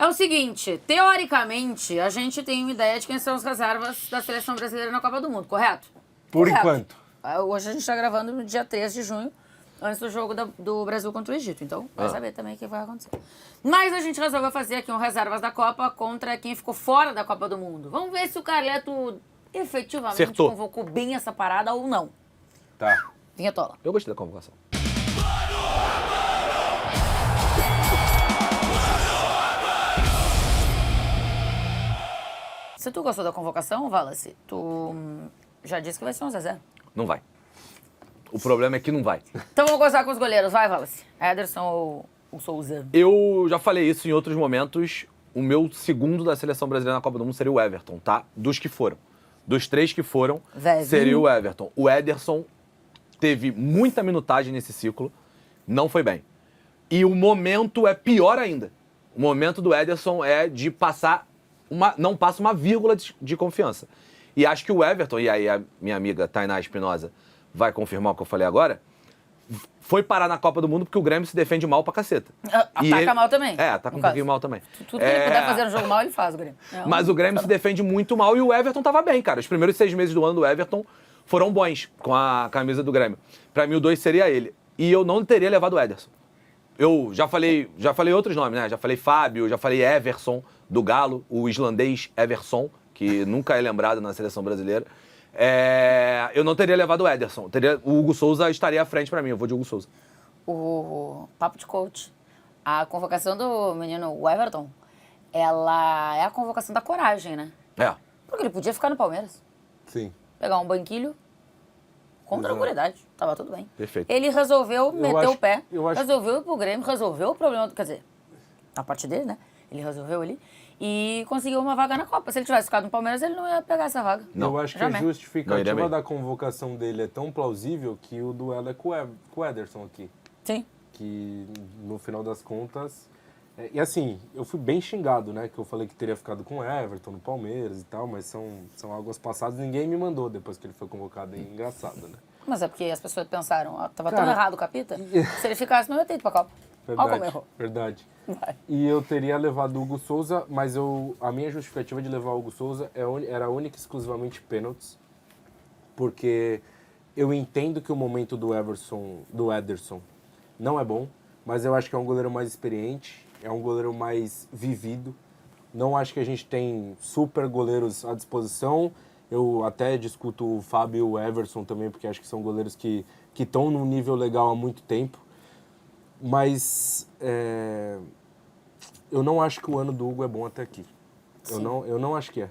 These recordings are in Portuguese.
o seguinte, teoricamente, a gente tem uma ideia de quem são os reservas da seleção brasileira na Copa do Mundo, correto? Por Correto. enquanto. Hoje a gente está gravando no dia 13 de junho, antes do jogo do Brasil contra o Egito. Então, vai saber também o que vai acontecer. Mas a gente resolveu fazer aqui um reservas da Copa contra quem ficou fora da Copa do Mundo. Vamos ver se o Carleto efetivamente Acertou. convocou bem essa parada ou não. Tá. Vinhetola. Eu gostei da convocação. Se tu gostou da convocação, Wallace, tu já disse que vai ser um 1-0. Não vai. O problema é que não vai. Então vamos começar com os goleiros. Vai, Wallace. Ederson ou o Souza? Eu já falei isso em outros momentos. O meu segundo da seleção brasileira na Copa do Mundo seria o Everton, tá? Dos que foram. Dos 3 que foram, Velho. seria o Everton. O Ederson teve muita minutagem nesse ciclo, não foi bem. E o momento é pior ainda. O momento do Ederson é de passar não passa uma vírgula de confiança. E acho que o Everton, e aí a minha amiga Tainá Espinosa vai confirmar o que eu falei agora, foi parar na Copa do Mundo porque o Grêmio se defende mal pra caceta. Ataca mal também. É, ataca um pouquinho mal também. Tudo que ele puder fazer no jogo mal, ele faz, o Grêmio. Mas o Grêmio se defende muito mal e o Everton tava bem, cara. Os primeiros 6 meses do ano do Everton foram bons com a camisa do Grêmio. Pra mim, o 2 seria ele. E eu não teria levado o Ederson. Eu já falei outros nomes, né? Já falei Fábio, já falei Everson, do Galo, o islandês Everson, que nunca é lembrado na seleção brasileira. Eu não teria levado o Ederson. O Hugo Souza estaria à frente pra mim. Eu vou de Hugo Souza. O papo de coach. A convocação do menino Everton, ela é a convocação da coragem, né? É. Porque ele podia ficar no Palmeiras. Sim. Pegar um banquilho com tranquilidade. Tava tudo bem. Perfeito. Ele resolveu meter acho- o pé, eu acho- resolveu ir pro Grêmio, resolveu o problema, quer dizer, a parte dele, né? Ele resolveu ali e conseguiu uma vaga na Copa. Se ele tivesse ficado no Palmeiras, ele não ia pegar essa vaga. Eu acho que a Jamais. Não, ele é justificativa bem. da convocação dele é tão plausível que o duelo é com o Ederson aqui. Sim. Que no final das contas... E assim, eu fui bem xingado, né? Que eu falei que teria ficado com o Everton no Palmeiras e tal, mas são águas passadas. Ninguém me mandou depois que ele foi convocado. É engraçado, né? Mas é porque as pessoas pensaram, ó, tava tão Cara, errado o Capita, se ele ficasse, não ia ter ido pra Copa. Olha como errou. Verdade. Vai. E eu teria levado o Hugo Souza, mas a minha justificativa de levar o Hugo Souza era única e exclusivamente pênaltis, porque eu entendo que o momento do Ederson não é bom, mas eu acho que é um goleiro mais experiente, é um goleiro mais vivido. Não acho que a gente tem super goleiros à disposição. Eu até discuto o Fábio e o Everson também, porque acho que são goleiros que estão num nível legal há muito tempo. Mas eu não acho que o ano do Hugo é bom até aqui. Eu não acho que é.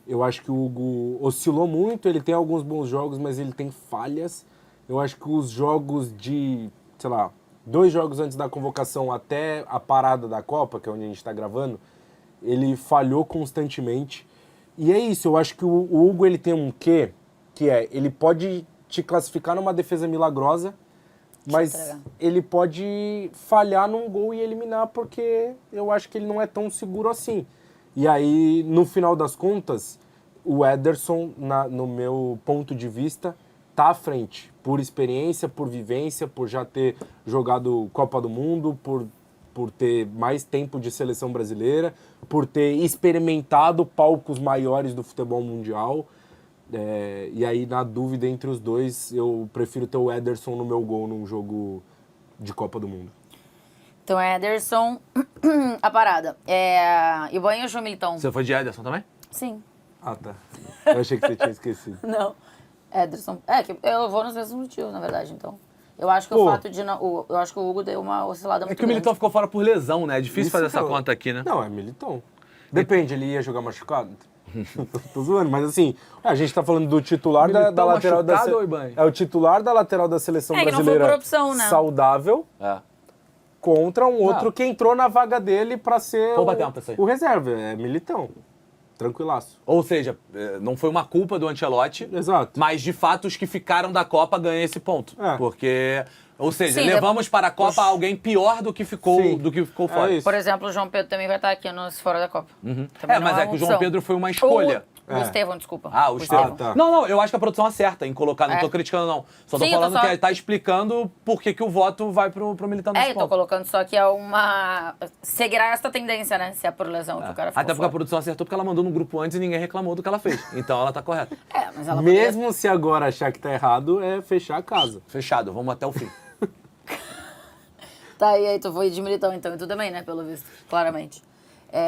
Eu acho que o Hugo oscilou muito, ele tem alguns bons jogos, mas ele tem falhas. Eu acho que os jogos de, sei lá, 2 jogos antes da convocação até a parada da Copa, que é onde a gente está gravando, ele falhou constantemente. E é isso, eu acho que o Hugo ele tem um quê, que ele pode te classificar numa defesa milagrosa, mas ele pode falhar num gol e eliminar, porque eu acho que ele não é tão seguro assim. E aí, no final das contas, o Ederson, no meu ponto de vista, tá à frente. Por experiência, por vivência, por já ter jogado Copa do Mundo, por ter mais tempo de seleção brasileira, por ter experimentado palcos maiores do futebol mundial. E aí, na dúvida entre os dois, eu prefiro ter o Ederson no meu gol num jogo de Copa do Mundo. Então é Ederson, a parada. Ibanha ou João Militão? Você foi de Ederson também? Sim. Ah, tá. Eu achei que você tinha esquecido. Não. Ederson. Que eu vou nos mesmos motivos, na verdade, então. Eu acho que o fato de não. Eu acho que o Hugo deu uma oscilada muito É que o Militão ficou fora por lesão, né? É difícil Isso fazer essa não. conta aqui, né? Não, é Militão. Depende, ele ia jogar machucado? Tô zoando, mas assim, a gente tá falando do titular da Militão lateral da machucado ou Ibanha? É o titular da lateral da seleção que não foi brasileira por opção, né? saudável contra um outro que entrou na vaga dele pra ser Vou bater uma pra você. o reserva. É Militão. Tranquilaço. Ou seja, não foi uma culpa do Ancelotti, Exato. mas de fato os que ficaram da Copa ganham esse ponto. Porque, ou seja, Sim, levamos para a Copa alguém pior do que ficou, Sim. fora. isso. Por exemplo, o João Pedro também vai estar aqui nos Fora da Copa. Também não Mas é que uma o João opção. Pedro foi uma escolha. O Estevão, desculpa. Ah, o Estevão. tá. Não, eu acho que a produção acerta em colocar, não tô É. criticando, não. Só tô Sim, falando tô só- que tá explicando por que o voto vai pro Militão nesse Eu tô ponto. colocando só que é uma... Seguirá essa tendência, né? Se é por lesão que o cara ficou Até porque a fora. produção acertou porque ela mandou no grupo antes e ninguém reclamou do que ela fez. Então ela tá correta. É, mas ela Mesmo se agora achar que tá errado, é fechar a casa. Fechado, vamos até o fim. Tá, e aí tu foi de Militão então, e tu também, né? Pelo visto, claramente.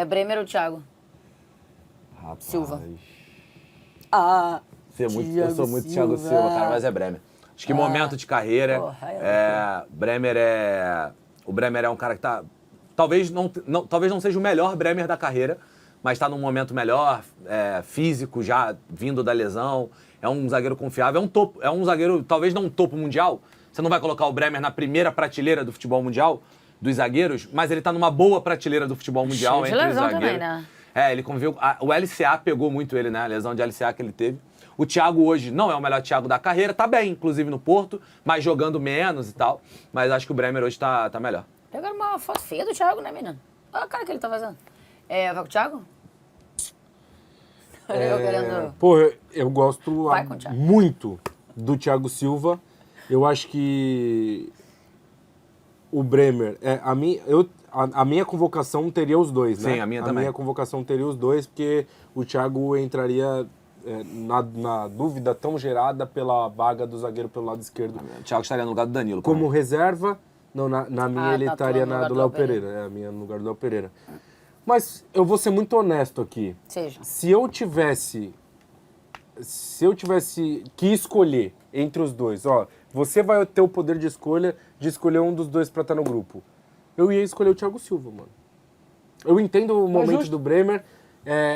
Bremer ou Thiago? Rapaz. Silva. Ah, Eu sou muito Thiago Silva, cara, mas é Bremer. Acho que momento de carreira. Porra, O Bremer é um cara que tá. Talvez não seja o melhor Bremer da carreira, mas tá num momento melhor, físico, já vindo da lesão. É um zagueiro confiável, é um zagueiro, talvez não um topo mundial. Você não vai colocar o Bremer na primeira prateleira do futebol mundial, dos zagueiros, mas ele tá numa boa prateleira do futebol mundial Cheio de entre os lesão zagueiros. também, né? Ele conviveu. O LCA pegou muito ele, né? A lesão de LCA que ele teve. O Thiago hoje não é o melhor Thiago da carreira, tá bem, inclusive no Porto, mas jogando menos e tal. Mas acho que o Bremer hoje tá melhor. Pegaram uma foto feia do Thiago, né, menino? Olha a cara que ele tá fazendo. Vai com o Thiago? Eu querendo... Pô, eu gosto Vai com o Thiago. muito do Thiago Silva. Eu acho que o Bremer... A minha convocação teria os dois, né? Sim, a minha também. A minha convocação teria os dois, porque o Thiago entraria na dúvida tão gerada pela vaga do zagueiro pelo lado esquerdo. O Thiago estaria no lugar do Danilo. Como reserva, não, na minha ele tá, estaria no na lugar do do Léo Léo Pereira. Pereira. A minha no lugar do Léo Pereira. Mas eu vou ser muito honesto aqui. Seja. Se eu tivesse que escolher entre os dois, ó, você vai ter o poder de escolher um dos dois pra estar no grupo. Eu ia escolher o Thiago Silva, mano. Eu entendo o momento justo. do Bremer.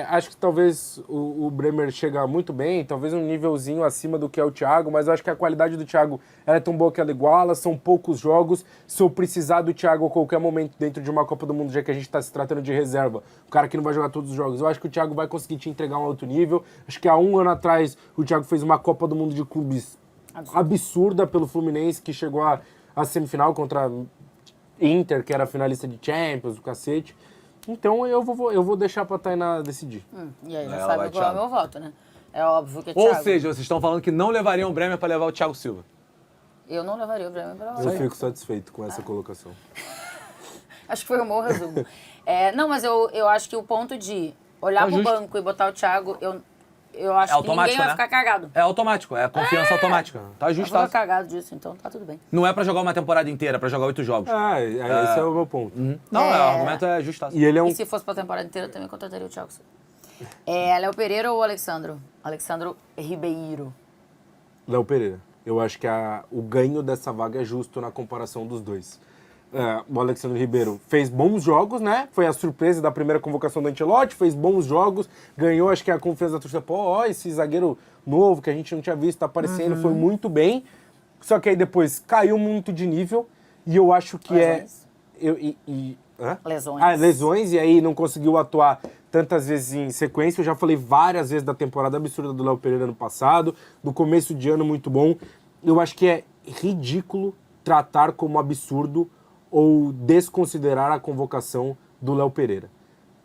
Acho que talvez o Bremer chega muito bem, talvez um nívelzinho acima do que é o Thiago, mas eu acho que a qualidade do Thiago ela é tão boa que ela iguala, são poucos jogos. Se eu precisar do Thiago a qualquer momento dentro de uma Copa do Mundo, já que a gente está se tratando de reserva, o cara que não vai jogar todos os jogos, eu acho que o Thiago vai conseguir te entregar um alto nível. Acho que há um ano atrás o Thiago fez uma Copa do Mundo de clubes absurda pelo Fluminense, que chegou à semifinal contra Inter, que era finalista de Champions, o cacete. Então eu vou deixar pra Tainá decidir. E aí já Ela sabe vai qual é o Thiago. meu voto, né? É óbvio que é Ou Thiago. seja, vocês estão falando que não levariam o Bremer pra levar o Thiago Silva. Eu não levaria o Bremer pra Eu fico satisfeito com essa colocação. Acho que foi um bom resumo. Não, mas eu acho que o ponto de olhar Tá pro justo. banco e botar o Thiago, eu acho que automático, ninguém vai né? ficar cagado. É automático, é confiança automática. Tá Vai justo. ficar cagado disso, então tá tudo bem. Não é pra jogar uma temporada inteira, é pra jogar 8 jogos. Esse é o meu ponto. Não, o argumento é justaço. E ele é um... E se fosse pra temporada inteira, eu também contrataria o Thiago Silva. Léo Pereira ou Alexandro? Alexandro Ribeiro. Léo Pereira. Eu acho que o ganho dessa vaga é justo na comparação dos dois. O Alexandre Ribeiro fez bons jogos, né? Foi a surpresa da primeira convocação do Ancelotti, fez bons jogos, ganhou, acho que a confiança da torcida. Pô, ó, esse zagueiro novo que a gente não tinha visto, tá aparecendo, foi muito bem. Só que aí depois caiu muito de nível e eu acho que Lesões. Lesões. lesões, e aí não conseguiu atuar tantas vezes em sequência. Eu já falei várias vezes da temporada absurda do Léo Pereira ano passado, do começo de ano muito bom. Eu acho que é ridículo tratar como absurdo ou desconsiderar a convocação do Léo Pereira.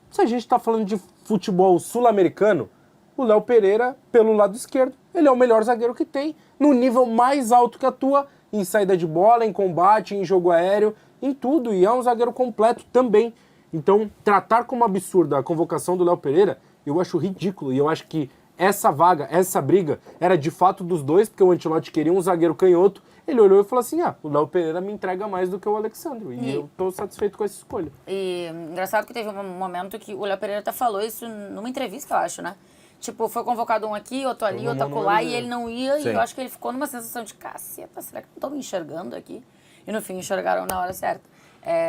Se a gente está falando de futebol sul-americano, o Léo Pereira, pelo lado esquerdo, ele é o melhor zagueiro que tem, no nível mais alto que atua, em saída de bola, em combate, em jogo aéreo, em tudo, e é um zagueiro completo também. Então, tratar como absurda a convocação do Léo Pereira, eu acho ridículo, e eu acho que essa vaga, essa briga, era de fato dos dois, porque o Ancelotti queria um zagueiro canhoto. Ele olhou e falou assim, o Léo Pereira me entrega mais do que o Alexandre. E eu tô satisfeito com essa escolha. E engraçado que teve um momento que o Léo Pereira até falou isso numa entrevista, eu acho, né? Tipo, foi convocado um aqui, outro ali, outro acolá, e ele não ia. Sim. E eu acho que ele ficou numa sensação de, caceta, será que não estão me enxergando aqui? E no fim, enxergaram na hora certa.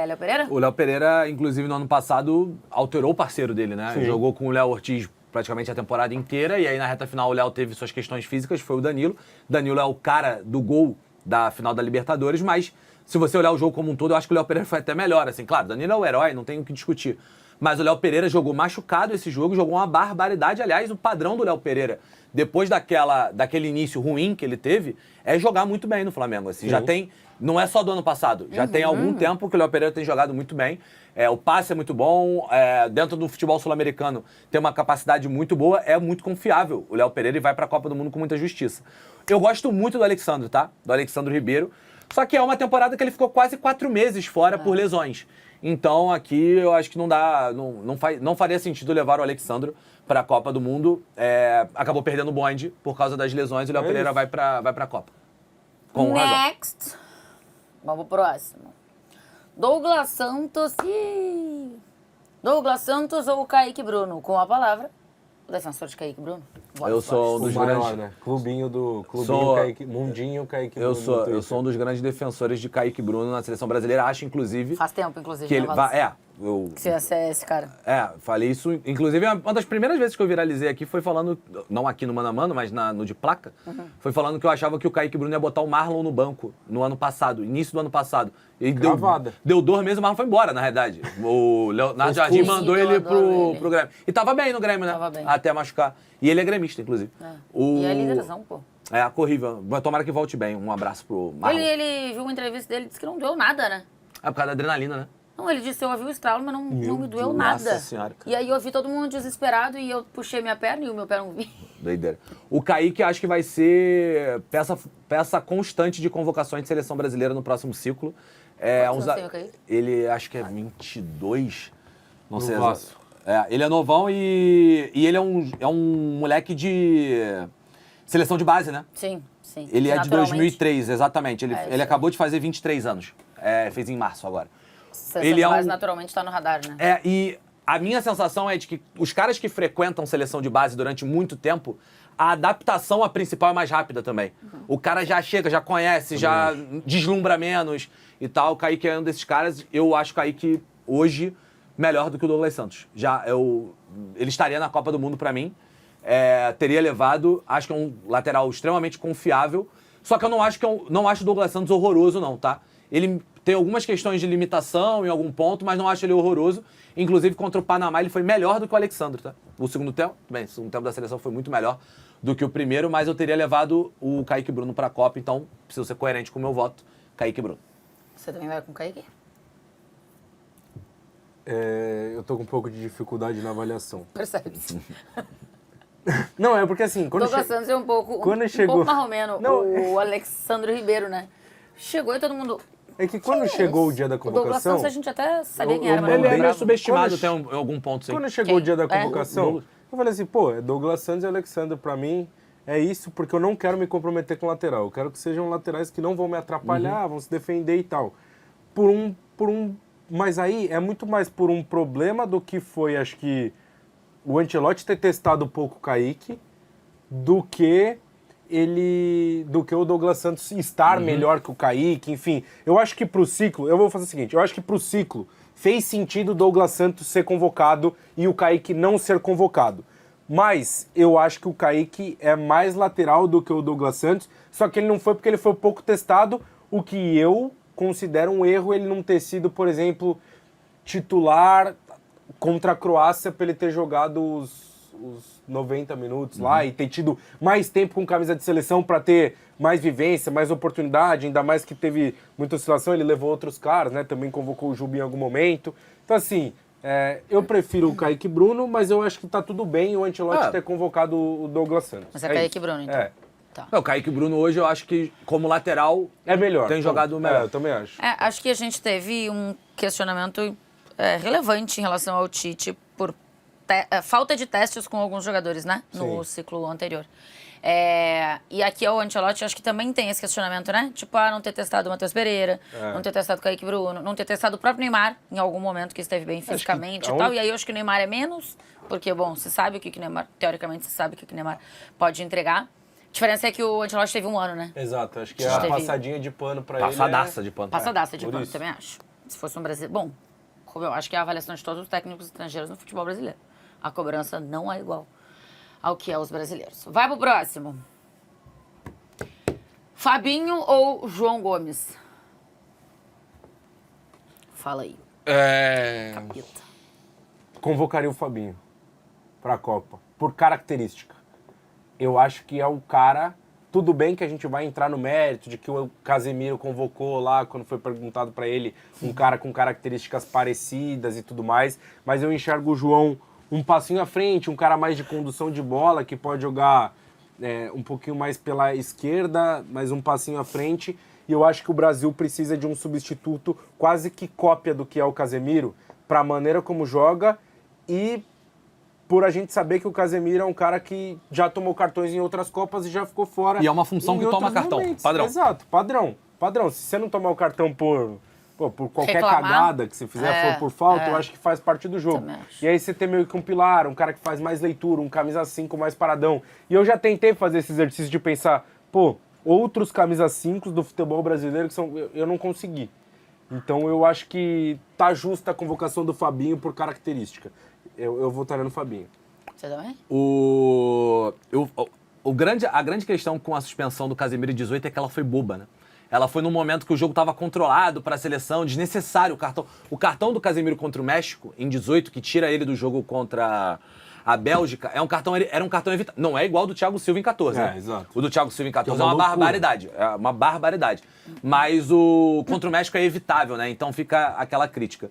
Léo Pereira? O Léo Pereira, inclusive, no ano passado, alterou o parceiro dele, né? Sim. Jogou com o Léo Ortiz praticamente a temporada inteira, e aí na reta final o Léo teve suas questões físicas, foi o Danilo. Danilo é o cara do gol da final da Libertadores, mas se você olhar o jogo como um todo, eu acho que o Léo Pereira foi até melhor, assim. Claro, Danilo é o herói, não tem o que discutir. Mas o Léo Pereira jogou machucado esse jogo, jogou uma barbaridade. Aliás, o padrão do Léo Pereira, depois daquele início ruim que ele teve, é jogar muito bem no Flamengo. Assim, já tem, não é só do ano passado, já tem algum tempo que o Léo Pereira tem jogado muito bem. O passe é muito bom, dentro do futebol sul-americano tem uma capacidade muito boa, é muito confiável o Léo Pereira e vai para a Copa do Mundo com muita justiça. Eu gosto muito do Alexandre, tá? Do Alexandre Ribeiro. Só que é uma temporada que ele ficou quase 4 meses fora por lesões. Então aqui eu acho que não faria sentido levar o Alexandre para a Copa do Mundo. Acabou perdendo o bonde por causa das lesões e o Léo Pereira vai para a Copa. Com razão. Next. Vamos pro próximo. Douglas Santos ou Kaique Bruno? Com a palavra, o defensor de Kaique Bruno. Eu sou um dos grandes... né? Clubinho Kaique, Mundinho Kaique Eu Bruno. eu sou um dos grandes defensores de Kaique Bruno na seleção brasileira. Acho, inclusive... Faz tempo, inclusive. que ele vai... Que você é esse cara. Falei isso. Inclusive, uma das primeiras vezes que eu viralizei aqui foi falando, não aqui no Mano a Mano, mas no de placa, foi falando que eu achava que o Kaique Bruno ia botar o Marlon no banco no ano passado, início do ano passado. E deu 2 meses, o Marlon foi embora, na verdade. O Leonardo Jardim mandou ele pro Grêmio. E tava bem no Grêmio, né? Tava bem. Até machucar. E ele é gremista, inclusive. E é líderzão, pô. Horrível. Tomara que volte bem. Um abraço pro Marlon. Ele viu uma entrevista dele e disse que não doeu nada, né? Por causa da adrenalina, né? Não, ele disse, eu ouvi o estralo, mas não me doeu Deus, nada. Nossa Senhora, cara. E aí eu vi todo mundo desesperado e eu puxei minha perna e o meu pé não vi. Doideira. O Kaique acho que vai ser peça constante de convocações de seleção brasileira no próximo ciclo. Quantos anos tem o Kaique? Ele acho que é 22. Não sei. Novaço. Ele é novão e ele é um moleque de seleção de base, né? Sim. Ele é de Naturalmente. 2003, exatamente. Ele isso acabou de fazer 23 anos. Fez em março agora. Ele naturalmente está no radar, né? E a minha sensação é de que os caras que frequentam seleção de base durante muito tempo, a adaptação à principal é mais rápida também. O cara já chega, já conhece, já deslumbra menos e tal. O Kaique é um desses caras. Eu acho o Kaique hoje melhor do que o Douglas Santos. Ele estaria na Copa do Mundo pra mim. Teria levado, acho que é um lateral extremamente confiável. Só que eu não acho o Douglas Santos horroroso, não, tá? Ele tem algumas questões de limitação em algum ponto, mas não acho ele horroroso. Inclusive, contra o Panamá, ele foi melhor do que o Alexandre, tá? O segundo tempo da seleção foi muito melhor do que o primeiro, mas eu teria levado o Kaique Bruno pra Copa, então preciso ser coerente com o meu voto. Kaique Bruno. Você também vai com o Kaique? Eu tô com um pouco de dificuldade na avaliação. Percebe-se. Não, é porque assim... Douglas Santos é um pouco marromeno. O Alexandre Ribeiro, né? Chegou e todo mundo... É que quando chegou o dia da O Douglas convocação... Santos a gente até sabia quem era, mas Ele não é meio lembrava. subestimado até em algum ponto, sim. Quando chegou o dia da Quem? convocação, eu falei assim, é Douglas Santos e Alexandre pra mim é isso, porque eu não quero me comprometer com lateral. Eu quero que sejam laterais que não vão me atrapalhar, vão se defender e tal. Mas aí é muito mais por um problema do que foi, acho que, o Ancelotti ter testado um pouco o Kaique, do que o Douglas Santos estar melhor que o Kaique, enfim. Eu acho que pro ciclo, eu vou fazer o seguinte, eu acho que pro ciclo fez sentido o Douglas Santos ser convocado e o Kaique não ser convocado. Mas eu acho que o Kaique é mais lateral do que o Douglas Santos, só que ele não foi porque ele foi pouco testado, o que eu considero um erro ele não ter sido, por exemplo, titular contra a Croácia para ele ter jogado os 90 minutos lá e ter tido mais tempo com camisa de seleção para ter mais vivência, mais oportunidade, ainda mais que teve muita oscilação, ele levou outros caras, né? Também convocou o Juba em algum momento. Então, assim, eu prefiro o Kaique Bruno, mas eu acho que tá tudo bem o Ancelotti ter convocado o Douglas Santos. Mas é Kaique Bruno, então. Tá. O Kaique Bruno hoje eu acho que como lateral é melhor. Tem jogado melhor. Eu também acho. Acho que a gente teve um questionamento relevante em relação ao Tite por falta de testes com alguns jogadores, né? No ciclo anterior. E aqui o Ancelotti acho que também tem esse questionamento, né? Tipo, não ter testado o Matheus Pereira, não ter testado o Kaique Bruno, não ter testado o próprio Neymar em algum momento que esteve bem fisicamente e tal. E aí eu acho que o Neymar é menos, porque, bom, você sabe o que o Neymar, teoricamente, você sabe o que o Neymar pode entregar. A diferença é que o Ancelotti teve 1 ano, né? Exato, acho que a passadinha de pano pra ele. Passadaça de pano. Passadaça de pano, também acho. Se fosse um brasileiro. Bom, como eu acho que é a avaliação de todos os técnicos estrangeiros no futebol brasileiro. A cobrança não é igual ao que é os brasileiros. Vai pro próximo. Fabinho ou João Gomes? Fala aí. Capita. convocaria o Fabinho para a Copa, por característica. Eu acho que é o cara... Tudo bem que a gente vai entrar no mérito de que o Casemiro convocou lá, quando foi perguntado para ele, um cara com características parecidas e tudo mais, mas eu enxergo o João um passinho à frente, um cara mais de condução de bola, que pode jogar um pouquinho mais pela esquerda, mas um passinho à frente, e eu acho que o Brasil precisa de um substituto quase que cópia do que é o Casemiro, para a maneira como joga e por a gente saber que o Casemiro é um cara que já tomou cartões em outras Copas e já ficou fora. E é uma função que toma cartão, padrão. Exato, padrão. Se você não tomar o cartão por qualquer Reclamar. cagada que você fizer, for por falta, eu acho que faz parte do jogo. Também acho. E aí você tem meio que um pilar, um cara que faz mais leitura, um camisa 5 mais paradão. E eu já tentei fazer esse exercício de pensar, outros camisa 5 do futebol brasileiro que eu não consegui. Então eu acho que tá justa a convocação do Fabinho por característica. Eu votaria no Fabinho. Você também? A grande questão com a suspensão do Casemiro em 18 é que ela foi boba, né? Ela foi num momento que o jogo estava controlado para a seleção, desnecessário. O cartão do Casemiro contra o México, em 18, que tira ele do jogo contra a Bélgica, era um cartão evitável. Não é igual ao do Thiago Silva em 14, né? Exato. O do Thiago Silva em 14 é uma barbaridade. É uma barbaridade. Mas o contra o México é evitável, né? Então fica aquela crítica.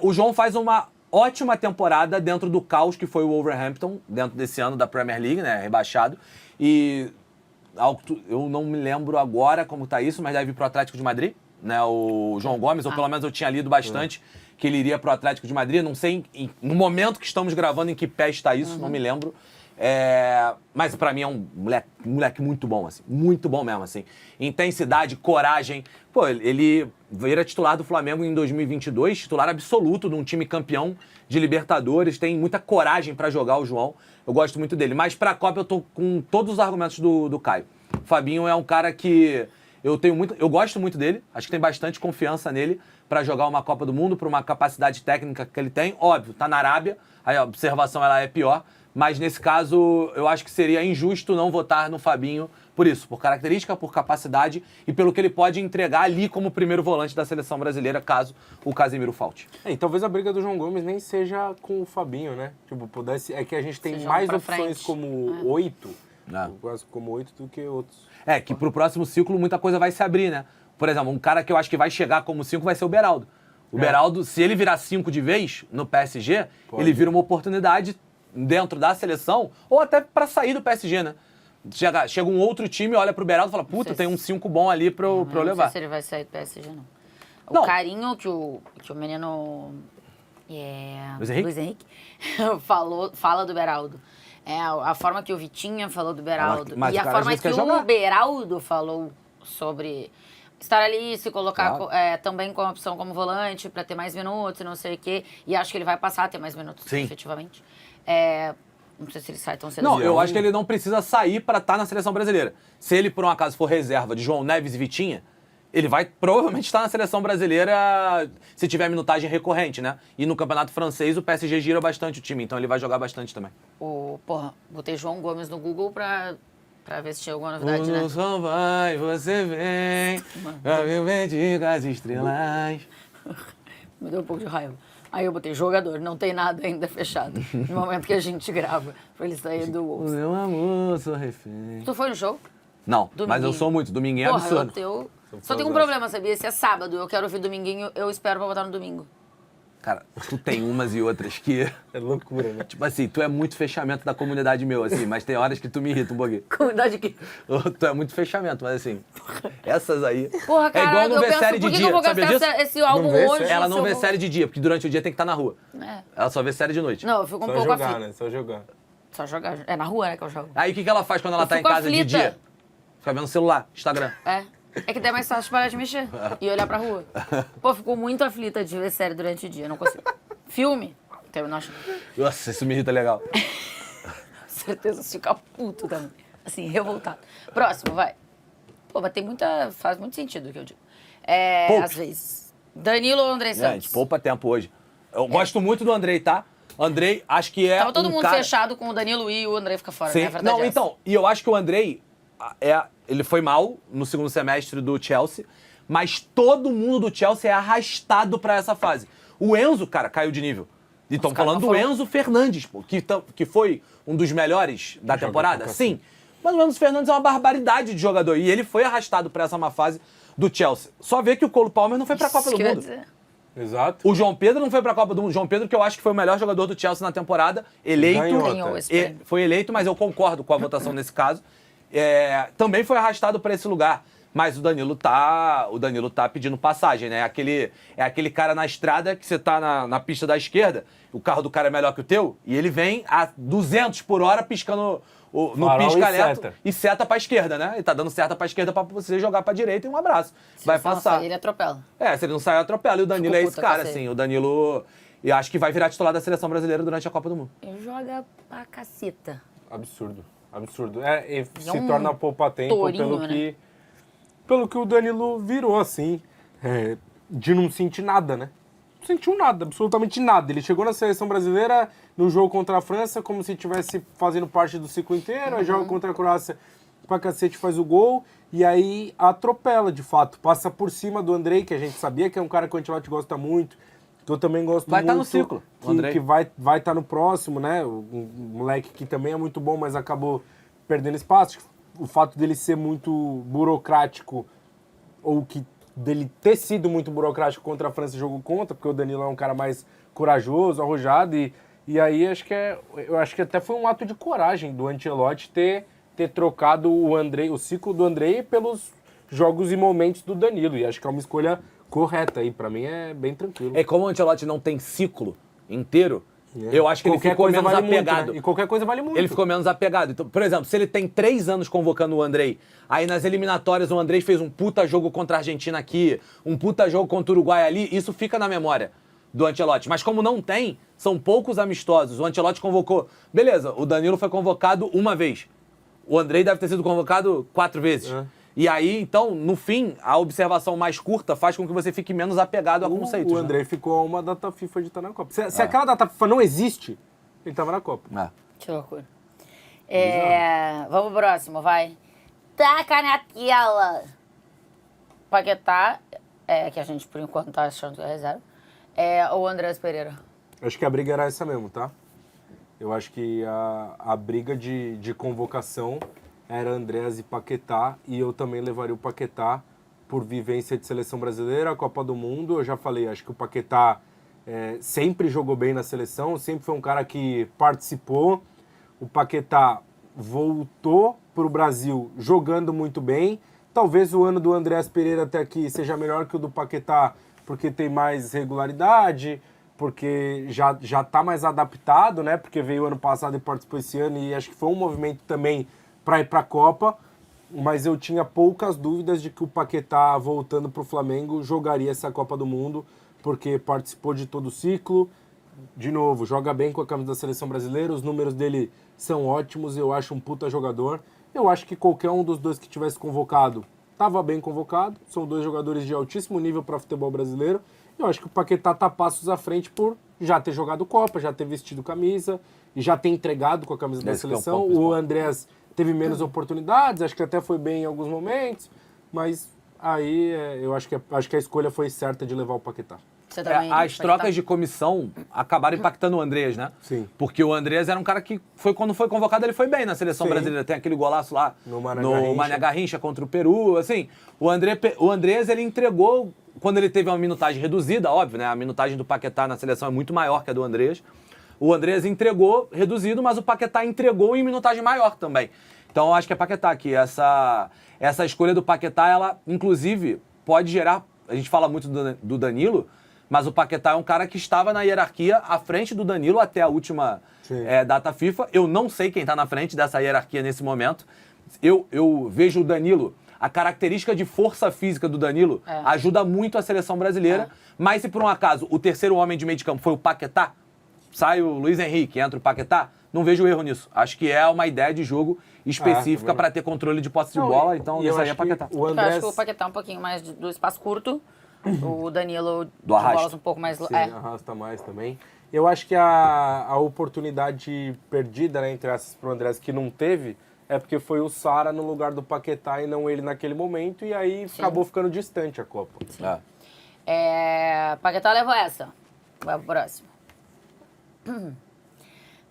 O João faz uma ótima temporada dentro do caos que foi o Wolverhampton, dentro desse ano da Premier League, né? Rebaixado. E eu não me lembro agora como tá isso, mas deve ir pro Atlético de Madrid, né? O João Gomes, ou pelo menos eu tinha lido bastante que ele iria pro Atlético de Madrid. Não sei no momento que estamos gravando em que pé está isso, não me lembro. Mas pra mim é um moleque muito bom, assim. Muito bom mesmo, assim. Intensidade, coragem. Ele vira titular do Flamengo em 2022, titular absoluto de um time campeão de Libertadores. Tem muita coragem pra jogar o João. Eu gosto muito dele. Mas pra Copa eu tô com todos os argumentos do Caio. O Fabinho é um cara que eu gosto muito dele. Acho que tem bastante confiança nele pra jogar uma Copa do Mundo, por uma capacidade técnica que ele tem. Óbvio, tá na Arábia. Aí a observação ela é pior. Mas, nesse caso, eu acho que seria injusto não votar no Fabinho por isso, por característica, por capacidade e pelo que ele pode entregar ali como primeiro volante da seleção brasileira, caso o Casemiro falte. E talvez a briga do João Gomes nem seja com o Fabinho, né? É que a gente tem mais opções como 8, quase como 8 do que outros. Que pro próximo ciclo muita coisa vai se abrir, né? Por exemplo, um cara que eu acho que vai chegar como 5 vai ser o Beraldo. O Beraldo, se ele virar 5 de vez no PSG, ele vira uma oportunidade dentro da seleção, ou até pra sair do PSG, né? Chega um outro time, olha pro Beraldo e fala, puta, tem um 5 bom ali pra eu levar. Não sei se ele vai sair do PSG, não. O carinho que o menino Luiz Henrique fala do Beraldo. A forma que o Vitinha falou do Beraldo. Mas e a forma que o Beraldo falou sobre estar ali, se colocar também como opção como volante pra ter mais minutos e não sei o quê. E acho que ele vai passar a ter mais minutos, efetivamente. Não sei se ele sai tão cedo. Não, eu acho que ele não precisa sair pra estar na seleção brasileira. Se ele, por um acaso, for reserva de João Neves e Vitinha, ele vai provavelmente estar na seleção brasileira se tiver minutagem recorrente, né? E no campeonato francês o PSG gira bastante o time, então ele vai jogar bastante também. Botei João Gomes no Google pra ver se tinha alguma novidade, né? Só vai, você vem, pra viver de as estrelas. Me deu um pouco de raiva. Aí eu botei jogador, não tem nada ainda fechado. No momento que a gente grava, pra ele sair do O Wolves. meu amor, sou refém. Tu foi no show? Não, mas eu sou muito. Dominguinho é absurdo. Só tem um problema, sabia? Esse é sábado, eu quero ouvir Dominguinho, eu espero pra botar no domingo. Cara, tu tem umas e outras que... É loucura, né? Tipo assim, tu é muito fechamento da comunidade meu, assim, mas tem horas que tu me irrita um pouquinho. Comunidade que... Tu é muito fechamento, mas assim, essas aí... Porra, cara, é igual não ver série de dia, eu vou sabia disso? gastar esse álbum hoje? Ela não vê série de dia, porque durante o dia tem que estar na rua. É. Ela só vê série de noite. Não, eu fico um Só pouco jogar, aflita. né? Só jogar. Só jogar. É na rua, né, que eu jogo. Aí o que ela faz quando ela tá em fico casa de aflita. dia? Fica vendo celular, Instagram. É que daí é mais fácil parar de mexer e olhar pra rua. Pô, ficou muito aflita de ver série durante o dia, não consigo. Filme, Nossa, isso me irrita legal. certeza, se ficar puto também. Assim, revoltado. Próximo, vai. Pô, mas faz muito sentido o que eu digo. Às vezes. Danilo ou André Santos? Gente, poupa tempo hoje. Eu gosto muito do Andrei, tá? Andrei, acho que é Tava todo mundo cara... fechado com o Danilo e o André fica fora, Sim. né? A verdade Não, é essa. então, e eu acho que o Andrei, ele foi mal no segundo semestre do Chelsea, mas todo mundo do Chelsea é arrastado pra essa fase. O Enzo, cara, caiu de nível. E estão Os caras falando não do falam- Enzo Fernandes, pô, que foi um dos melhores da Joga temporada. pra Sim. Mas o Enzo Fernandes é uma barbaridade de jogador. E ele foi arrastado pra essa má fase do Chelsea. Só ver que o Cole Palmer não foi pra Copa Isso do que eu ia Mundo. dizer. Exato. O João Pedro não foi pra Copa do Mundo. O João Pedro, que eu acho que foi o melhor jogador do Chelsea na temporada, eleito. Ganhou, Ganhou até. esse prêmio. Foi eleito, mas eu concordo com a votação nesse caso. Também foi arrastado para esse lugar. Mas o Danilo tá pedindo passagem, né? É aquele cara na estrada que você tá na pista da esquerda, o carro do cara é melhor que o teu, e ele vem a 200 por hora piscando no Farol pisca-alerta e e seta pra esquerda, né? Ele tá dando seta pra esquerda pra você jogar pra direita e um abraço. Vai Se não passar. sair, ele atropela. Se ele não sair, atropela. E o Danilo Ficou é esse puta, cara, cacete. assim. O Danilo, eu acho que vai virar titular da seleção brasileira durante a Copa do Mundo. Ele joga pra caceta. Absurdo. Absurdo. Se um torna poupa-tempo tourinho, pelo que o Danilo virou, assim, de não sentir nada, né? Não sentiu nada, absolutamente nada. Ele chegou na seleção brasileira no jogo contra a França como se estivesse fazendo parte do ciclo inteiro, aí joga contra a Croácia pra cacete, faz o gol, e aí atropela, de fato. Passa por cima do Andrei, que a gente sabia que é um cara que o Ancelotti gosta muito, que eu também gosto Vai muito. tá no ciclo, o Andrei. Que vai estar no próximo, né? Um moleque que também é muito bom, mas acabou perdendo espaço. O fato dele ser muito burocrático, ou dele ter sido muito burocrático contra a França e jogo contra, porque o Danilo é um cara mais corajoso, arrojado, e aí eu acho que até foi um ato de coragem do Ancelotti ter trocado o ciclo do Andrei pelos jogos e momentos do Danilo, e acho que é uma escolha correta aí, pra mim é bem tranquilo. Como o Ancelotti não tem ciclo inteiro, eu acho que ele ficou menos vale apegado. muito, né? E qualquer coisa vale muito. Ele ficou menos apegado. Então, por exemplo, se ele tem 3 anos convocando o Andrei, aí nas eliminatórias o Andrei fez um puta jogo contra a Argentina aqui, um puta jogo contra o Uruguai ali, isso fica na memória do Ancelotti. Mas como não tem, são poucos amistosos. O Ancelotti convocou... Beleza, o Danilo foi convocado uma vez. O Andrei deve ter sido convocado 4 vezes. E aí, então, no fim, a observação mais curta faz com que você fique menos apegado a conceitos. O Andrei ficou a uma data FIFA de estar na Copa. Se aquela data FIFA não existe, ele estava na Copa. Que loucura. Vamos pro próximo, vai. Taca na tela. Paquetá, que a gente por enquanto tá achando que é reserva, ou Andrés Pereira? Acho que a briga era essa mesmo, tá? Eu acho que a briga de convocação era Andrés e Paquetá, e eu também levaria o Paquetá por vivência de seleção brasileira, Copa do Mundo. Eu já falei, acho que o Paquetá sempre jogou bem na seleção, sempre foi um cara que participou. O Paquetá voltou para o Brasil jogando muito bem. Talvez o ano do Andrés Pereira até aqui seja melhor que o do Paquetá, porque tem mais regularidade, porque já está mais adaptado, né? Porque veio ano passado e participou esse ano, e acho que foi um movimento também para ir para a Copa, mas eu tinha poucas dúvidas de que o Paquetá, voltando para o Flamengo, jogaria essa Copa do Mundo, porque participou de todo o ciclo. De novo, joga bem com a camisa da seleção brasileira, os números dele são ótimos, eu acho um puta jogador. Eu acho que qualquer um dos dois que tivesse convocado estava bem convocado, são 2 jogadores de altíssimo nível para futebol brasileiro. Eu acho que o Paquetá tá passos à frente por já ter jogado Copa, já ter vestido camisa e já ter entregado com a camisa da seleção. O Andrés teve menos oportunidades, acho que até foi bem em alguns momentos, mas aí eu acho que a escolha foi certa de levar o Paquetá. Você também, As trocas de comissão acabaram impactando o Andrés, né? Sim. Porque o Andrés era um cara que, quando foi convocado, ele foi bem na seleção Sim. brasileira. Tem aquele golaço lá No Mané Garrincha contra o Peru. Assim, o Andrés, ele entregou, quando ele teve uma minutagem reduzida, óbvio, né? A minutagem do Paquetá na seleção é muito maior que a do Andrés. O Andrés entregou reduzido, mas o Paquetá entregou em minutagem maior também. Então, eu acho que é Paquetá aqui. Essa escolha do Paquetá, ela, inclusive, pode gerar... A gente fala muito do Danilo, mas o Paquetá é um cara que estava na hierarquia à frente do Danilo até a última data FIFA. Eu não sei quem está na frente dessa hierarquia nesse momento. Eu vejo o Danilo... A característica de força física do Danilo ajuda muito a seleção brasileira. Mas se por um acaso o terceiro homem de meio de campo foi o Paquetá, sai o Luiz Henrique, entra o Paquetá, não vejo erro nisso. Acho que é uma ideia de jogo específica para ter controle de posse de bola, então isso aí é Paquetá. Eu acho que o Paquetá é um pouquinho mais do espaço curto, o Danilo do arrasto. bolas um pouco mais... Sim, arrasta mais também. Eu acho que a oportunidade perdida, né, entre essas pro Andrés, que não teve, é porque foi o Sara no lugar do Paquetá e não ele naquele momento, e aí acabou ficando distante a Copa. Paquetá levou essa. Vai pro próximo.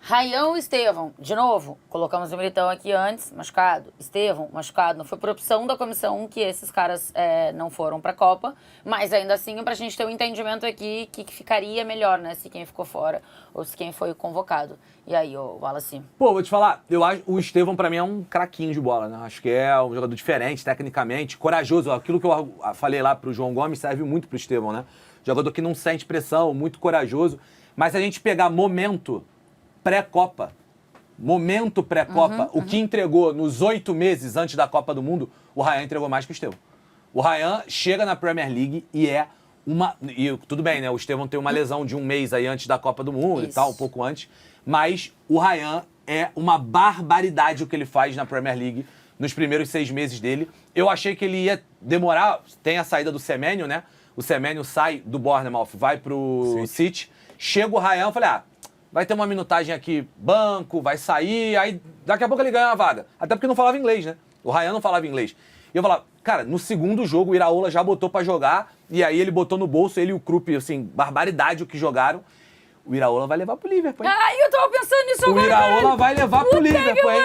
Ryan e Estevão, de novo, colocamos o Militão aqui antes, machucado. Estevão, machucado. Não foi por opção da comissão que esses caras não foram pra Copa, mas ainda assim, pra gente ter um entendimento aqui que ficaria melhor, né? Se quem ficou fora ou se quem foi convocado. E aí, ô Wallace? Pô, vou te falar, eu acho o Estevão pra mim é um craquinho de bola, né? Acho que é um jogador diferente, tecnicamente, corajoso. Aquilo que eu falei lá pro João Gomes serve muito pro Estevão, né? Jogador que não sente pressão, muito corajoso. Mas se a gente pegar momento pré-Copa, o que entregou nos 8 meses antes da Copa do Mundo, o Ryan entregou mais que o Estevão. O Ryan chega na Premier League e é uma... E tudo bem, né? O Estevão tem uma lesão de 1 mês aí antes da Copa do Mundo e tal, um pouco antes. Mas o Ryan é uma barbaridade o que ele faz na Premier League nos primeiros 6 meses dele. Eu achei que ele ia demorar. Tem a saída do Semenyo, né? O Semenyo sai do Bournemouth, vai pro City. Chega o Ryan, eu falei, vai ter uma minutagem aqui, banco, vai sair, aí daqui a pouco ele ganha uma vaga. Até porque não falava inglês, né? O Ryan não falava inglês. E eu falava, cara, no segundo jogo o Iraola já botou pra jogar, e aí ele botou no bolso, ele e o Krupp, assim, barbaridade o que jogaram. O Iraola vai levar pro Liverpool, hein? Eu tava pensando nisso agora. O Iraola vai levar pro Liverpool, hein?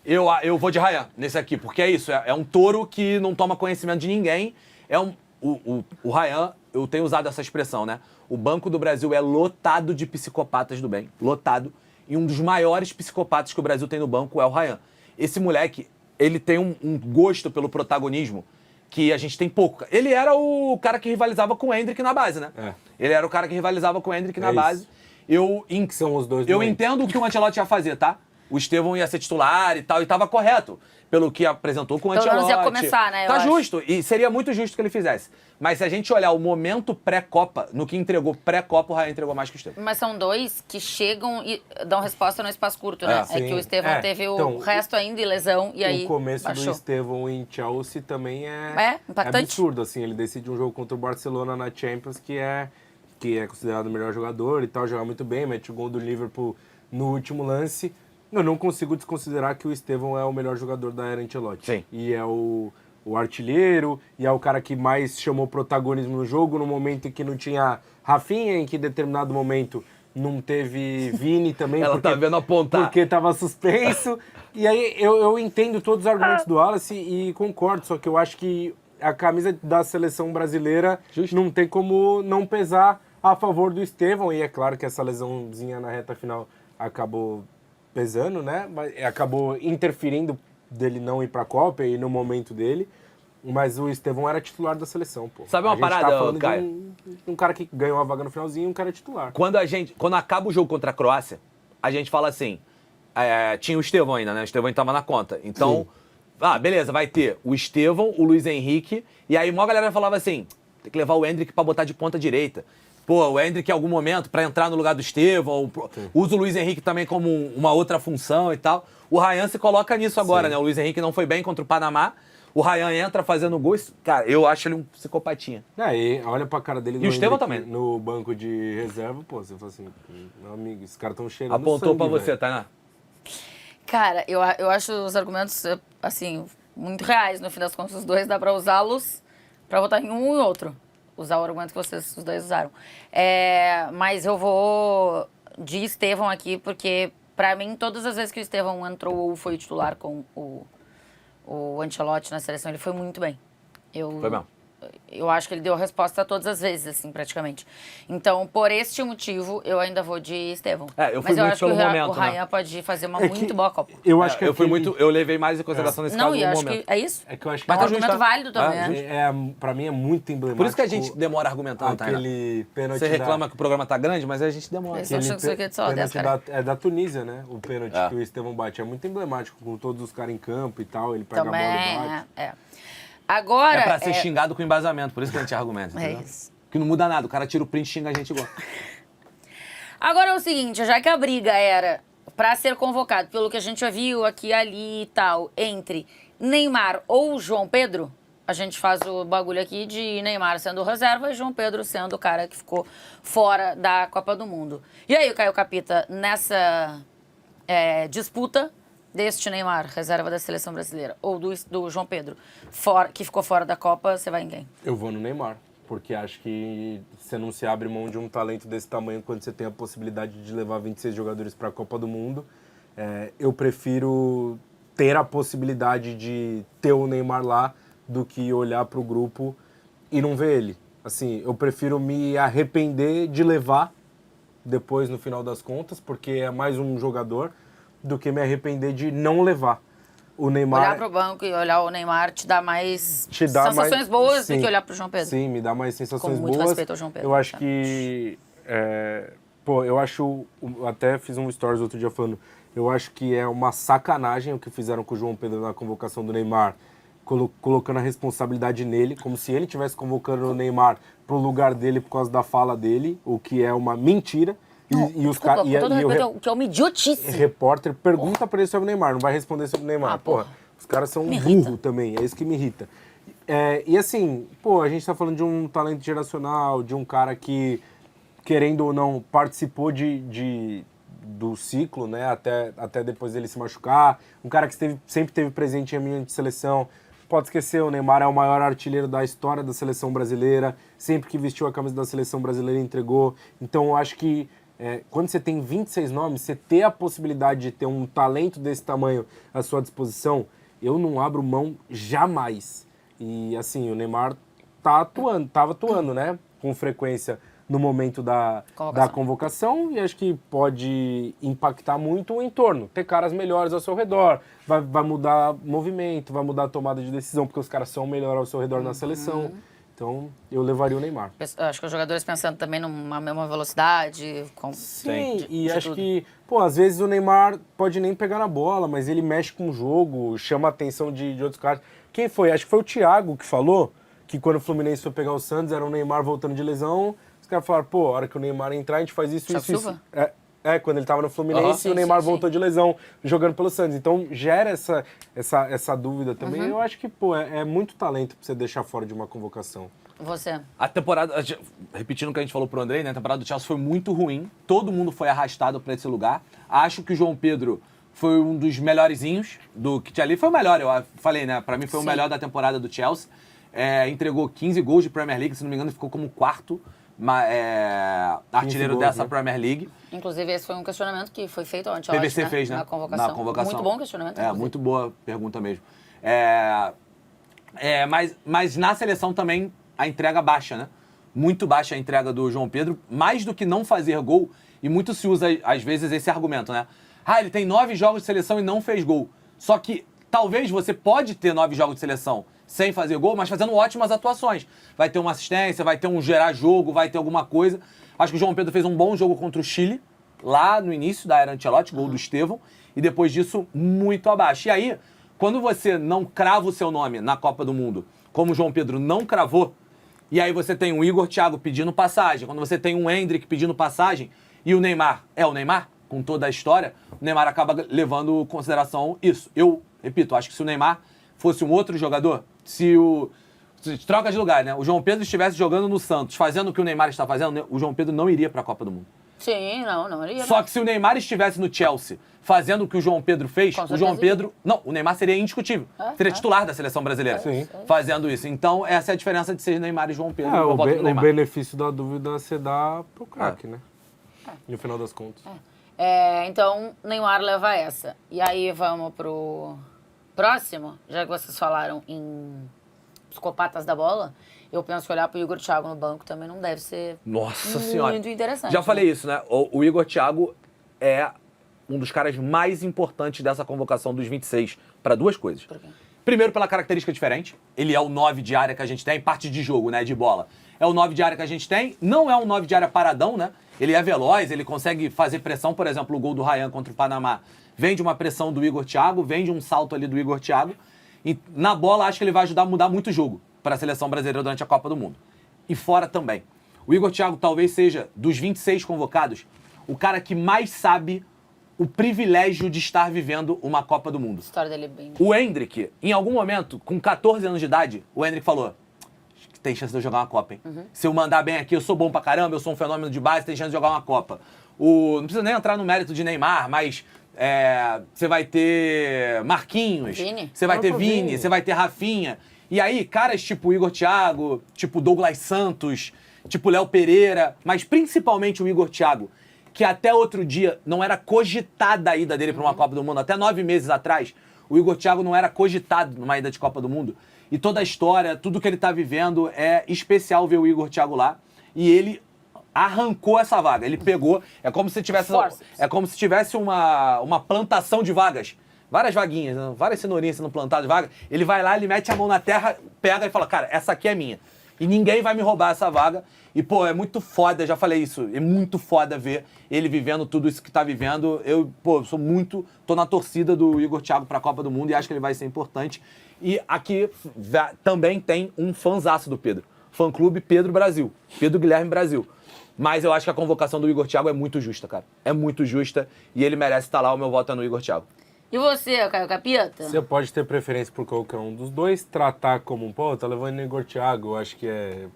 Eu vou de Ryan nesse aqui, porque é isso, é um touro que não toma conhecimento de ninguém. O Ryan, eu tenho usado essa expressão, né? O Banco do Brasil é lotado de psicopatas do bem. Lotado. E um dos maiores psicopatas que o Brasil tem no banco é o Ryan. Esse moleque, ele tem um gosto pelo protagonismo que a gente tem pouco. Ele era o cara que rivalizava com o Endrick na base, né? Ele era o cara que rivalizava com o Endrick na base. Que são os dois eu entendo o que o Ancelotti ia fazer, tá? O Estevão ia ser titular e tal, e tava correto. Pelo que apresentou com o Ancelotti. Pelo menos ia começar, né? Tá justo, e seria muito justo que ele fizesse. Mas se a gente olhar o momento pré-Copa, no que entregou pré-Copa, o Ryan entregou mais que o Estevão. Mas são dois que chegam e dão resposta no espaço curto, né? É que o Estevão teve o resto ainda e lesão, e aí o começo baixou. do Estevão em Chelsea também é absurdo, assim. Ele decide um jogo contra o Barcelona na Champions, que é considerado o melhor jogador e tal, joga muito bem, mete o gol do Liverpool no último lance. Eu não consigo desconsiderar que o Estevão é o melhor jogador da era Ancelotti. Sim. E é o artilheiro, e é o cara que mais chamou protagonismo no jogo, no momento em que não tinha Rafinha, em que em determinado momento não teve Vini também. Ela tá vendo apontar. Porque tava suspenso. E aí eu entendo todos os argumentos do Wallace e concordo, só que eu acho que a camisa da seleção brasileira não tem como não pesar a favor do Estevão. E é claro que essa lesãozinha na reta final acabou pesando, né? Mas acabou interferindo dele não ir pra Copa e no momento dele. Mas o Estevão era titular da seleção, pô. Sabe uma parada, Caio? Um cara que ganhou a vaga no finalzinho e um cara titular. Quando acaba o jogo contra a Croácia, a gente fala assim, tinha o Estevão ainda, né? O Estevão tava na conta. Então, beleza, vai ter o Estevão, o Luiz Henrique, e aí uma galera falava assim, tem que levar o Endrick pra botar de ponta direita. Pô, o Endrick em algum momento pra entrar no lugar do Estevão, usa o Luiz Henrique também como uma outra função e tal. O Ryan se coloca nisso agora, né? O Luiz Henrique não foi bem contra o Panamá, o Ryan entra fazendo gol. Cara, eu acho ele um psicopatinha. E olha pra cara dele e o Estevão também. No banco de reserva, pô, você fala assim, meu amigo, esses caras estão cheirando Apontou sangue, pra você, velho. Tainá? Cara, eu acho os argumentos, assim, muito reais. No fim das contas, os dois dá pra usá-los pra votar em um e outro. Usar o argumento que os dois usaram. Mas eu vou de Estevão aqui, porque pra mim, todas as vezes que o Estevão entrou ou foi titular com o Ancelotti na seleção, ele foi muito bem. Foi mesmo. Eu acho que ele deu a resposta todas as vezes, assim, praticamente. Então, por este motivo, eu ainda vou de Estevão. Eu fui muito pelo momento, o Ryan pode fazer uma muito boa Copa. Eu acho que eu levei mais em consideração nesse caso Não, e no acho momento. que é isso. É que eu acho que Mas é um argumento válido também, né? Pra mim é muito emblemático. Por isso que a gente demora argumentando, Tainá. Aquele pênalti Você reclama que o programa tá grande, mas a gente demora. Eles estão achando que isso aqui é de só 10, cara. É da Tunísia, né? O pênalti que o Estevão bate. É muito emblemático, com todos os caras em campo e tal. Ele pega Também, a bola e bate. Agora... É pra ser xingado com embasamento, por isso que a gente argumenta, entendeu? isso. Que não muda nada, o cara tira o print e xinga a gente igual. Agora é o seguinte, já que a briga era pra ser convocado, pelo que a gente já viu aqui e ali e tal, entre Neymar ou João Pedro, a gente faz o bagulho aqui de Neymar sendo reserva e João Pedro sendo o cara que ficou fora da Copa do Mundo. E aí, Caio Capita, nessa disputa deste Neymar, reserva da seleção brasileira, ou do João Pedro, que ficou fora da Copa, você vai em quem? Eu vou no Neymar. porque acho que você não se abre mão de um talento desse tamanho quando você tem a possibilidade de levar 26 jogadores para a Copa do Mundo. Eu prefiro ter a possibilidade de ter o Neymar lá do que olhar para o grupo e não ver ele. Assim, eu prefiro me arrepender de levar depois no final das contas, porque é mais um jogador, do que me arrepender de não levar. O Neymar... Olhar pro banco e olhar o Neymar te dá mais sensações boas do que olhar pro João Pedro. Sim, me dá mais sensações Com muito boas. respeito ao João Pedro. Eu acho que... eu acho... Até fiz um stories outro dia falando, eu acho que é uma sacanagem o que fizeram com o João Pedro na convocação do Neymar, colocando a responsabilidade nele, como se ele estivesse convocando o Neymar pro lugar dele por causa da fala dele, o que é uma mentira. Desculpa, com todo respeito, que é uma idiotice. Repórter pergunta pra ele sobre o Neymar, não vai responder sobre o Neymar. Porra, os caras são burros também, é isso que me irrita. E assim, a gente tá falando de um talento geracional, de um cara que, querendo ou não, participou do ciclo, né, até depois dele se machucar, um cara que sempre esteve presente em ambiente de seleção. Pode esquecer, o Neymar é o maior artilheiro da história da seleção brasileira, sempre que vestiu a camisa da seleção brasileira entregou. Então eu acho que quando você tem 26 nomes, você ter a possibilidade de ter um talento desse tamanho à sua disposição, eu não abro mão jamais. E assim, o Neymar tava atuando, né, com frequência no momento da convocação, e acho que pode impactar muito o entorno, ter caras melhores ao seu redor, vai mudar movimento, vai mudar a tomada de decisão, porque os caras são melhores ao seu redor na seleção. Então, eu levaria o Neymar. Acho que os jogadores pensando também numa mesma velocidade. Sim, e acho que, às vezes o Neymar pode nem pegar na bola, mas ele mexe com o jogo, chama a atenção de outros caras. Quem foi? Acho que foi o Thiago que falou que quando o Fluminense foi pegar o Santos, era o Neymar voltando de lesão. Os caras falaram, a hora que o Neymar entrar, a gente faz isso, isso, isso. Quando ele estava no Fluminense, e o Neymar voltou de lesão, jogando pelo Santos. Então, gera essa dúvida também. Eu acho que, é muito talento pra você deixar fora de uma convocação. Você? A temporada, repetindo o que a gente falou pro Andrei, né? A temporada do Chelsea foi muito ruim. Todo mundo foi arrastado pra esse lugar. Acho que o João Pedro foi um dos melhorzinhos do que tinha ali. Foi o melhor, eu falei, né? Pra mim foi o melhor da temporada do Chelsea. Entregou 15 gols de Premier League, se não me engano, ficou como quarto artilheiro dessa Premier League. Inclusive, esse foi um questionamento que foi feito ontem. PVC fez, né? Na convocação. Muito bom questionamento. Muito boa pergunta mesmo. Mas na seleção também a entrega baixa, né? Muito baixa a entrega do João Pedro, mais do que não fazer gol, e muito se usa, às vezes, esse argumento, né? Ele tem 9 jogos de seleção e não fez gol. Só que talvez você pode ter 9 jogos de seleção sem fazer gol, mas fazendo ótimas atuações. Vai ter uma assistência, vai ter um gerar jogo, vai ter alguma coisa. Acho que o João Pedro fez um bom jogo contra o Chile, lá no início da era Ancelotti, gol do Estevão, e depois disso, muito abaixo. E aí, quando você não crava o seu nome na Copa do Mundo, como o João Pedro não cravou, e aí você tem o Igor Thiago pedindo passagem, quando você tem um Endrick pedindo passagem, e o Neymar é o Neymar, com toda a história, o Neymar acaba levando em consideração isso. Eu, repito, acho que se o Neymar fosse um outro jogador, se troca de lugar, né? O João Pedro estivesse jogando no Santos, fazendo o que o Neymar está fazendo, o João Pedro não iria para a Copa do Mundo. Sim, não iria. Só que se o Neymar estivesse no Chelsea, fazendo o que o João Pedro fez, o João Pedro... Não, o Neymar seria indiscutível. Seria titular da seleção brasileira fazendo isso. Então, essa é a diferença de ser Neymar e João Pedro. O benefício da dúvida você dá pro craque, né? No final das contas. Então, Neymar leva essa. E aí, vamos pro próximo. Já que vocês falaram em psicopatas da bola, eu penso que olhar pro Igor Thiago no banco também não deve ser muito interessante. Já falei isso, né? O Igor Thiago é um dos caras mais importantes dessa convocação dos 26 para duas coisas. Por quê? Primeiro, pela característica diferente. Ele é o 9 de área que a gente tem, parte de jogo, né? De bola. É o 9 de área que a gente tem. Não é um 9 de área paradão, né? Ele é veloz, ele consegue fazer pressão. Por exemplo, o gol do Ryan contra o Panamá vem de uma pressão do Igor Thiago, vem de um salto ali do Igor Thiago. E na bola, acho que ele vai ajudar a mudar muito o jogo para a seleção brasileira durante a Copa do Mundo. E fora também. O Igor Thiago talvez seja, dos 26 convocados, o cara que mais sabe o privilégio de estar vivendo uma Copa do Mundo. A história dele é bem... O Endrick, em algum momento, com 14 anos de idade, o Endrick falou: tem chance de eu jogar uma Copa, hein? Se eu mandar bem aqui, eu sou bom pra caramba, eu sou um fenômeno de base, tem chance de jogar uma Copa. Não precisa nem entrar no mérito de Neymar, mas você vai ter Marquinhos, você vai ter Vini, você vai ter Rafinha. E aí, caras tipo Igor Thiago, tipo Douglas Santos, tipo Léo Pereira, mas principalmente o Igor Thiago, que até outro dia não era cogitada a ida dele para uma Copa do Mundo. Até 9 meses atrás, o Igor Thiago não era cogitado numa ida de Copa do Mundo. E toda a história, tudo que ele tá vivendo, é especial ver o Igor Thiago lá. E ele arrancou essa vaga. Ele pegou. É como se tivesse uma plantação de vagas. Várias vaguinhas, né? Várias cenourinhas sendo plantadas de vaga. Ele vai lá, ele mete a mão na terra, pega e fala, cara, essa aqui é minha. E ninguém vai me roubar essa vaga. E, pô, é muito foda, já falei isso, é muito foda ver ele vivendo tudo isso que tá vivendo. Eu, pô, tô na torcida do Igor Thiago pra Copa do Mundo e acho que ele vai ser importante. E aqui também tem um fanzaço do Pedro. Fã-clube Pedro Brasil. Pedro Guilherme Brasil. Mas eu acho que a convocação do Igor Thiago é muito justa, cara. É muito justa e ele merece estar lá. O meu voto é no Igor Thiago. E você, Caio Capita? Você pode ter preferência por qualquer um dos dois, tratar como um, pô, tá levando no Igor Thiago, eu acho que é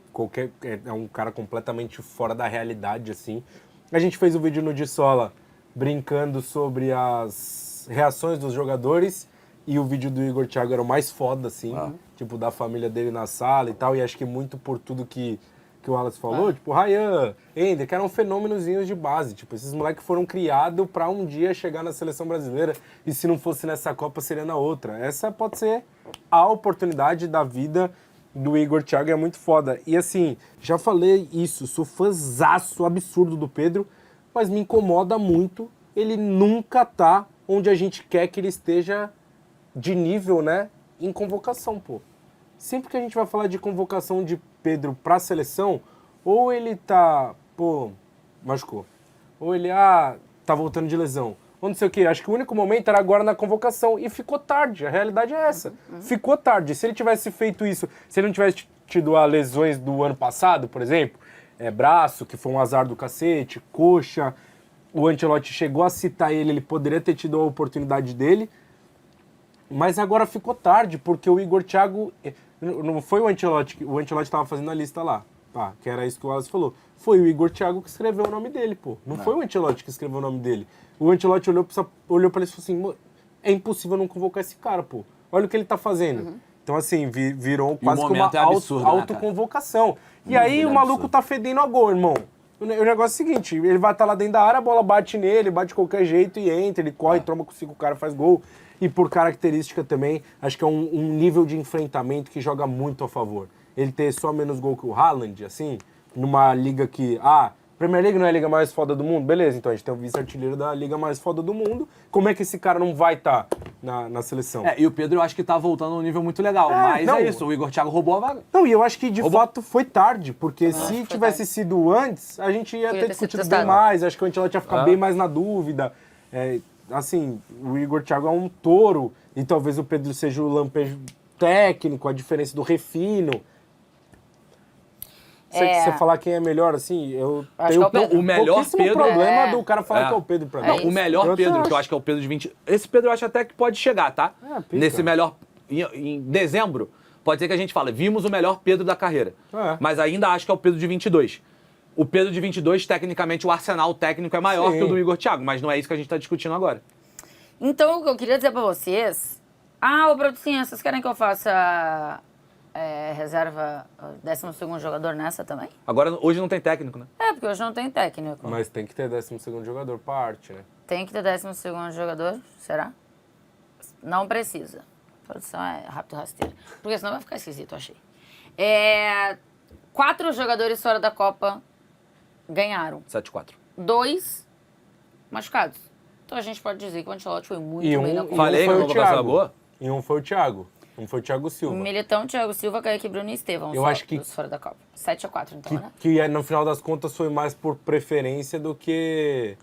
um cara completamente fora da realidade, assim. A gente fez um vídeo no Dissola brincando sobre as reações dos jogadores e o vídeo do Igor Thiago era o mais foda, assim, tipo, da família dele na sala e tal, e acho que muito por tudo que o Wallace falou, tipo, Ryan, Ender, que eram fenômenozinhos de base, tipo, esses moleques foram criados pra um dia chegar na seleção brasileira e se não fosse nessa Copa, seria na outra. Essa pode ser a oportunidade da vida do Igor Thiago, é muito foda. E assim, já falei isso, sou fãzaço absurdo do Pedro, mas me incomoda muito ele nunca tá onde a gente quer que ele esteja de nível, né, em convocação, pô. Sempre que a gente vai falar de convocação de Pedro pra seleção, ou ele tá, pô, machucou. Ou ele, tá voltando de lesão. Ou não sei o quê. Acho que o único momento era agora na convocação. E ficou tarde. A realidade é essa. Ficou tarde. Se ele tivesse feito isso, se ele não tivesse tido as lesões do ano passado, por exemplo, braço, que foi um azar do cacete, coxa, o Ancelotti chegou a citar ele poderia ter tido a oportunidade dele. Mas agora ficou tarde, porque o Igor Thiago... Não foi o Ancelotti estava fazendo a lista lá, que era isso que o Wallace falou. Foi o Igor Thiago que escreveu o nome dele, pô. Não foi o Ancelotti que escreveu o nome dele. O Ancelotti olhou pra ele e falou assim, é impossível não convocar esse cara, pô. Olha o que ele tá fazendo. Então, assim, virou quase que uma autoconvocação. E aí o maluco tá fedendo a gol, irmão. O negócio é o seguinte, ele vai estar lá dentro da área, a bola bate nele, bate de qualquer jeito e entra, ele corre, tromba com 5 caras, faz gol. E por característica também, acho que é um nível de enfrentamento que joga muito a favor. Ele ter só menos gol que o Haaland, assim, numa liga que... Premier League não é a liga mais foda do mundo? Beleza, então a gente tem o vice-artilheiro da liga mais foda do mundo. Como é que esse cara não vai estar na seleção? E o Pedro eu acho que tá voltando a um nível muito legal, mas não, é isso, o Igor Thiago roubou a vaga. Não, e eu acho que de fato foi tarde, porque se tivesse sido antes, a gente ia ter discutido bem mais, acho que o Ancelotti ia ficar bem mais na dúvida. Assim, o Igor Thiago é um touro, e talvez o Pedro seja o lampejo técnico, a diferença do refino. Você falar quem é melhor, assim, eu tenho o melhor Pedro problema do cara falar que é o Pedro pra mim. Não, o melhor Pedro, que eu acho que é o Pedro de 20... Esse Pedro eu acho até que pode chegar, tá? Nesse melhor... Em dezembro, pode ser que a gente fale, vimos o melhor Pedro da carreira. Mas ainda acho que é o Pedro de 22. O Pedro de 22, tecnicamente, o arsenal técnico é maior que o do Igor Thiago, mas não é isso que a gente tá discutindo agora. Então, o que eu queria dizer pra vocês... ô producinha, vocês querem que eu faça... reserva 12º jogador nessa também? Agora, hoje não tem técnico, né? Porque hoje não tem técnico. Mas tem que ter 12º jogador parte, né? Tem que ter 12º jogador, será? Não precisa. A produção é rápido rasteira. Porque senão vai ficar esquisito, eu achei. 4 jogadores fora da Copa ganharam. 7-4. 2 machucados. Então a gente pode dizer que o Ancelotti foi muito bem na Copa. Falei que a convocação é boa? E um foi o Thiago. Um foi o Thiago Silva. Militão, Thiago Silva, Kaique, Bruno e Estevão. Eu acho que fora da Copa. 7-4, então, né? Que no final das contas foi mais por preferência do que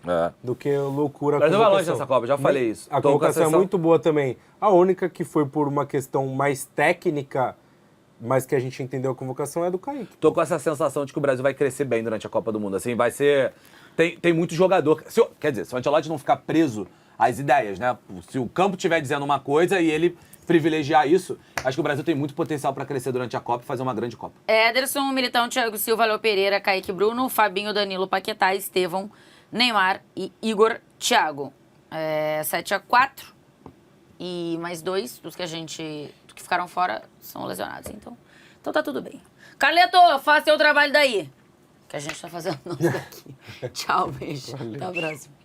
loucura. Mas não vai longe nessa Copa, já falei isso. A convocação é muito boa também. A única que foi por uma questão mais técnica, mas que a gente entendeu a convocação, é a do Kaique. Tô com essa sensação de que o Brasil vai crescer bem durante a Copa do Mundo. Assim, vai ser... Tem muito jogador... Quer dizer, se o Ancelotti não ficar preso às ideias, né? Se o campo estiver dizendo uma coisa e ele privilegiar isso, acho que o Brasil tem muito potencial para crescer durante a Copa e fazer uma grande Copa. Ederson, Militão, Thiago Silva, Léo Pereira, Kaique Bruno, Fabinho, Danilo, Paquetá, Estevão, Neymar e Igor Thiago. 7-4. E mais 2 dos que que ficaram fora são lesionados. Então tá tudo bem. Carleto, faça seu trabalho daí. Que a gente tá fazendo nosso daqui. Tchau, beijo. Valeu. Até a próxima.